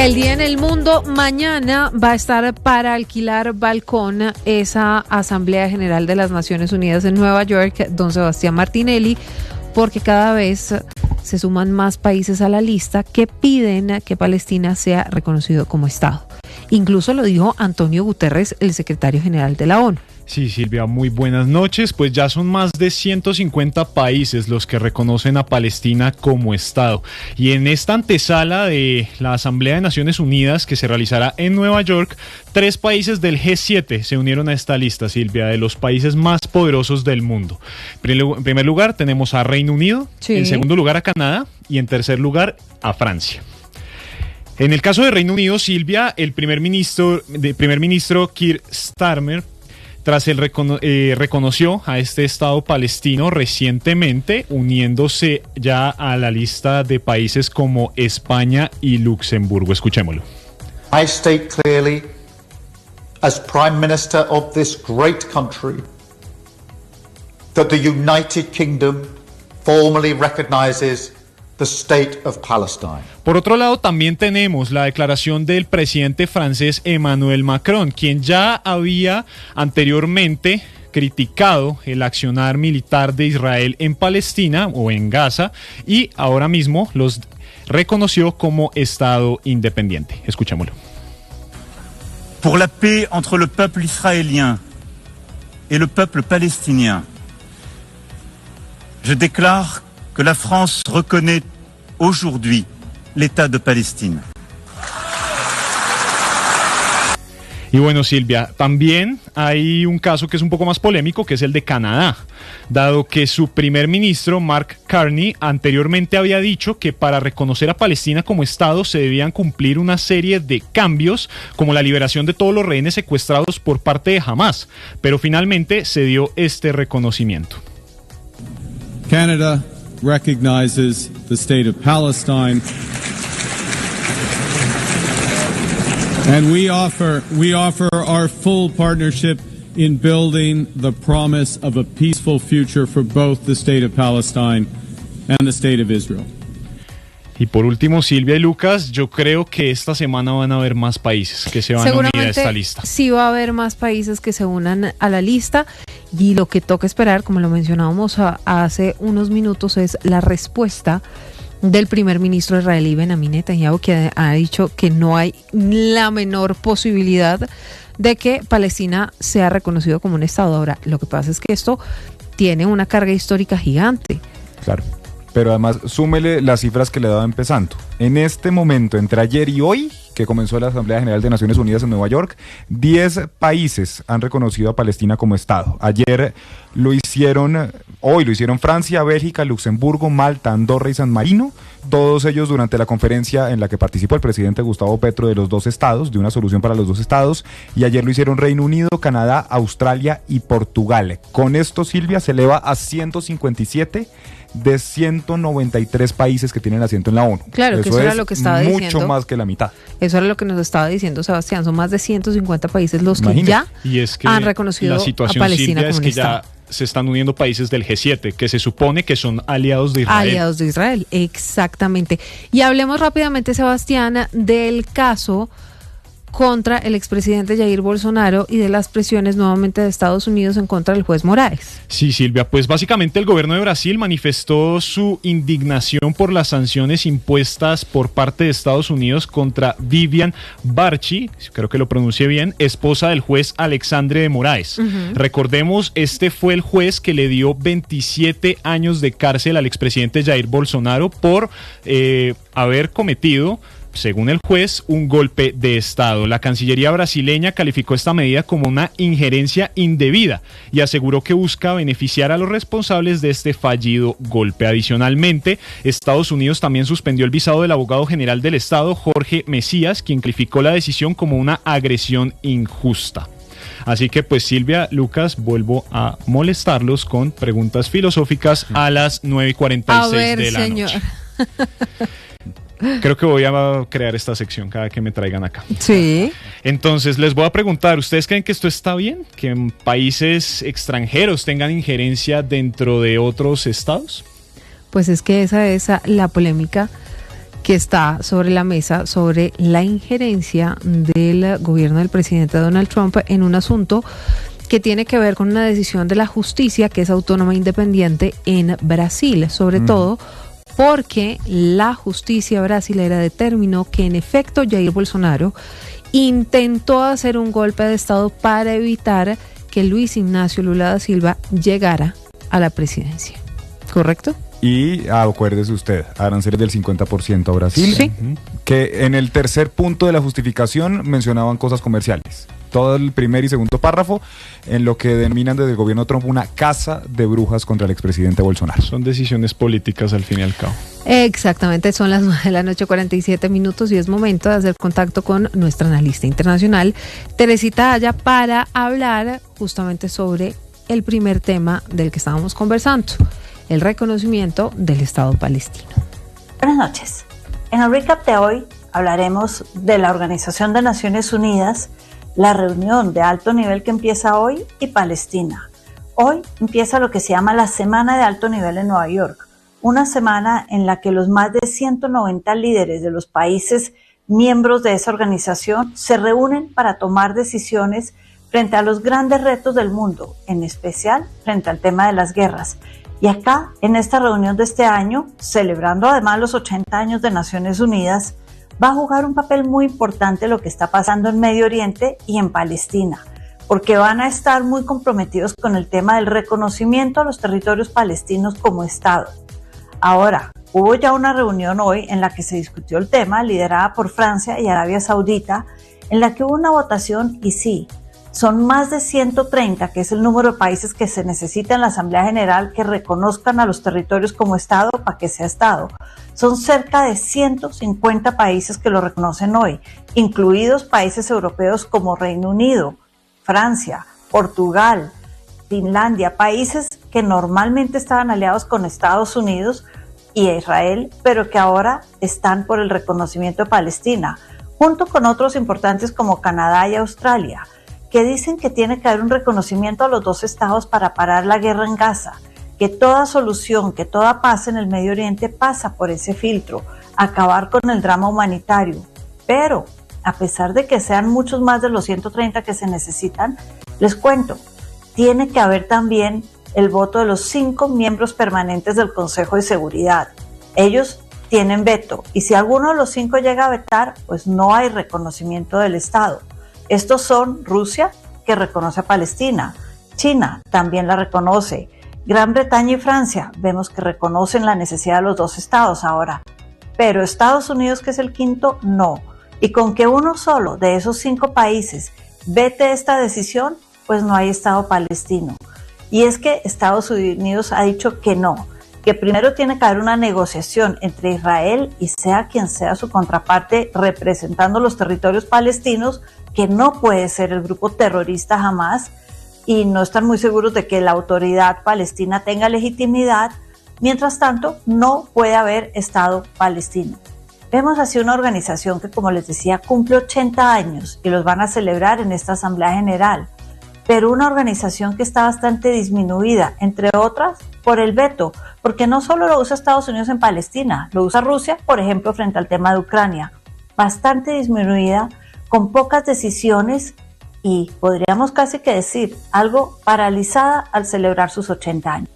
El Día en el Mundo. Mañana va a estar para alquilar balcón esa Asamblea General de las Naciones Unidas en Nueva York, don Sebastián Martinelli, porque cada vez se suman más países a la lista que piden que Palestina sea reconocido como Estado. Incluso lo dijo Antonio Guterres, el secretario general de la ONU. Sí, Silvia, muy buenas noches. Pues ya son más de 150 países los que reconocen a Palestina como Estado. Y en esta antesala de la Asamblea de Naciones Unidas que se realizará en Nueva York, 3 países del G7 se unieron a esta lista, Silvia, de los países más poderosos del mundo. En primer lugar tenemos a Reino Unido, sí. En segundo lugar a Canadá y en tercer lugar a Francia. En el caso de Reino Unido, Silvia, el primer ministro Keir Starmer reconoció a este Estado palestino recientemente, uniéndose ya a la lista de países como España y Luxemburgo. Escuchémoslo. I state clearly, as Prime Minister of this great country, that the United Kingdom formally recognizes the State of Palestine. Por otro lado, también tenemos la declaración del presidente francés Emmanuel Macron, quien ya había anteriormente criticado el accionar militar de Israel en Palestina o en Gaza y ahora mismo los reconoció como Estado independiente. Escuchémoslo. Pour la paix entre le peuple israélien et le peuple palestinien, je déclare que la France reconnaît aujourd'hui l'État de Palestine. Y bueno, Silvia, también hay un caso que es un poco más polémico, que es el de Canadá, dado que su primer ministro, Mark Carney, anteriormente había dicho que para reconocer a Palestina como Estado se debían cumplir una serie de cambios, como la liberación de todos los rehenes secuestrados por parte de Hamas, pero finalmente se dio este reconocimiento. Canada recognizes the state of Palestine, and we offer our full partnership in building the promise of a peaceful future for both the state of Palestine and the state of Israel. Y por último, Silvia y Lucas, yo creo que esta semana van a haber más países que se van a unir a esta lista. Sí va a haber más países que se unan a la lista y lo que toca esperar, como lo mencionábamos hace unos minutos, es la respuesta del primer ministro israelí Benjamin Netanyahu, que ha dicho que no hay la menor posibilidad de que Palestina sea reconocido como un Estado. Ahora, lo que pasa es que esto tiene una carga histórica gigante. Claro. Pero además, súmele las cifras que le daba empezando. En este momento, entre ayer y hoy, que comenzó la Asamblea General de Naciones Unidas en Nueva York, 10 países han reconocido a Palestina como Estado. Hoy lo hicieron Francia, Bélgica, Luxemburgo, Malta, Andorra y San Marino. Todos ellos durante la conferencia en la que participó el presidente Gustavo Petro de los 2 estados, de una solución para los 2 estados. Y ayer lo hicieron Reino Unido, Canadá, Australia y Portugal. Con esto, Silvia, se eleva a 157 de 193 países que tienen asiento en la ONU. Claro, que eso era lo que estaba diciendo. Mucho más que la mitad. Eso era lo que nos estaba diciendo Sebastián. Son más de 150 países los que ya han reconocido a Palestina como un Estado. Ya se están uniendo países del G7, que se supone que son aliados de Israel. Aliados de Israel, exactamente. Y hablemos rápidamente, Sebastián, del caso contra el expresidente Jair Bolsonaro y de las presiones nuevamente de Estados Unidos en contra del juez Moraes. Sí, Silvia, pues básicamente el gobierno de Brasil manifestó su indignación por las sanciones impuestas por parte de Estados Unidos contra Vivian Barchi, creo que lo pronuncie bien, esposa del juez Alexandre de Moraes. Recordemos, este fue el juez que le dio 27 años de cárcel al expresidente Jair Bolsonaro por haber cometido, según el juez, un golpe de Estado. La Cancillería brasileña calificó esta medida como una injerencia indebida y aseguró que busca beneficiar a los responsables de este fallido golpe. Adicionalmente, Estados Unidos también suspendió el visado del abogado general del Estado, Jorge Mesías, quien calificó la decisión como una agresión injusta. Así que pues, Silvia, Lucas, vuelvo a molestarlos con preguntas filosóficas a las 9:46 de la noche. Creo que voy a crear esta sección cada que me traigan acá. Sí. Entonces, les voy a preguntar, ¿ustedes creen que esto está bien? ¿Que países extranjeros tengan injerencia dentro de otros estados? Pues es que esa es la polémica que está sobre la mesa sobre la injerencia del gobierno del presidente Donald Trump en un asunto que tiene que ver con una decisión de la justicia que es autónoma e independiente en Brasil, sobre todo porque la justicia brasilera determinó que en efecto Jair Bolsonaro intentó hacer un golpe de Estado para evitar que Luis Ignacio Lula da Silva llegara a la presidencia. ¿Correcto? Y acuérdese usted, aranceles del 50% a Brasil, Sí. que en el tercer punto de la justificación mencionaban cosas comerciales. Todo el primer y segundo párrafo en lo que denominan desde el gobierno Trump una caza de brujas contra el expresidente Bolsonaro. Son decisiones políticas al fin y al cabo. Exactamente, son las 9 de la noche, 47 minutos, y es momento de hacer contacto con nuestra analista internacional, Teresita Aya, para hablar justamente sobre el primer tema del que estábamos conversando, el reconocimiento del Estado palestino. Buenas noches. En el recap de hoy hablaremos de la Organización de Naciones Unidas, la reunión de alto nivel que empieza hoy y Palestina. Hoy empieza lo que se llama la Semana de Alto Nivel en Nueva York, una semana en la que los más de 190 líderes de los países miembros de esa organización se reúnen para tomar decisiones frente a los grandes retos del mundo, en especial frente al tema de las guerras. Y acá, en esta reunión de este año, celebrando además los 80 años de Naciones Unidas, va a jugar un papel muy importante lo que está pasando en Medio Oriente y en Palestina, porque van a estar muy comprometidos con el tema del reconocimiento a los territorios palestinos como Estado. Ahora, hubo ya una reunión hoy en la que se discutió el tema, liderada por Francia y Arabia Saudita, en la que hubo una votación y sí, son más de 130, que es el número de países que se necesita en la Asamblea General que reconozcan a los territorios como Estado para que sea Estado. Son cerca de 150 países que lo reconocen hoy, incluidos países europeos como Reino Unido, Francia, Portugal, Finlandia, países que normalmente estaban aliados con Estados Unidos y Israel, pero que ahora están por el reconocimiento de Palestina, junto con otros importantes como Canadá y Australia, que dicen que tiene que haber un reconocimiento a los dos estados para parar la guerra en Gaza, que toda solución, que toda paz en el Medio Oriente pasa por ese filtro, acabar con el drama humanitario. Pero, a pesar de que sean muchos más de los 130 que se necesitan, les cuento, tiene que haber también el voto de los 5 miembros permanentes del Consejo de Seguridad. Ellos tienen veto, y si alguno de los 5 llega a vetar, pues no hay reconocimiento del Estado. Estos son Rusia, que reconoce a Palestina, China también la reconoce, Gran Bretaña y Francia vemos que reconocen la necesidad de los dos estados ahora, pero Estados Unidos, que es el quinto, no. Y con que uno solo de esos 5 países vete esta decisión, pues no hay Estado palestino. Y es que Estados Unidos ha dicho que no, que primero tiene que haber una negociación entre Israel y sea quien sea su contraparte representando los territorios palestinos, que no puede ser el grupo terrorista Hamás, y no están muy seguros de que la autoridad palestina tenga legitimidad. Mientras tanto, no puede haber Estado palestino. Vemos así una organización que, como les decía, cumple 80 años y los van a celebrar en esta Asamblea General, pero una organización que está bastante disminuida, entre otras, por el veto, porque no solo lo usa Estados Unidos en Palestina, lo usa Rusia, por ejemplo, frente al tema de Ucrania. Bastante disminuida, con pocas decisiones y podríamos casi que decir algo paralizada al celebrar sus 80 años.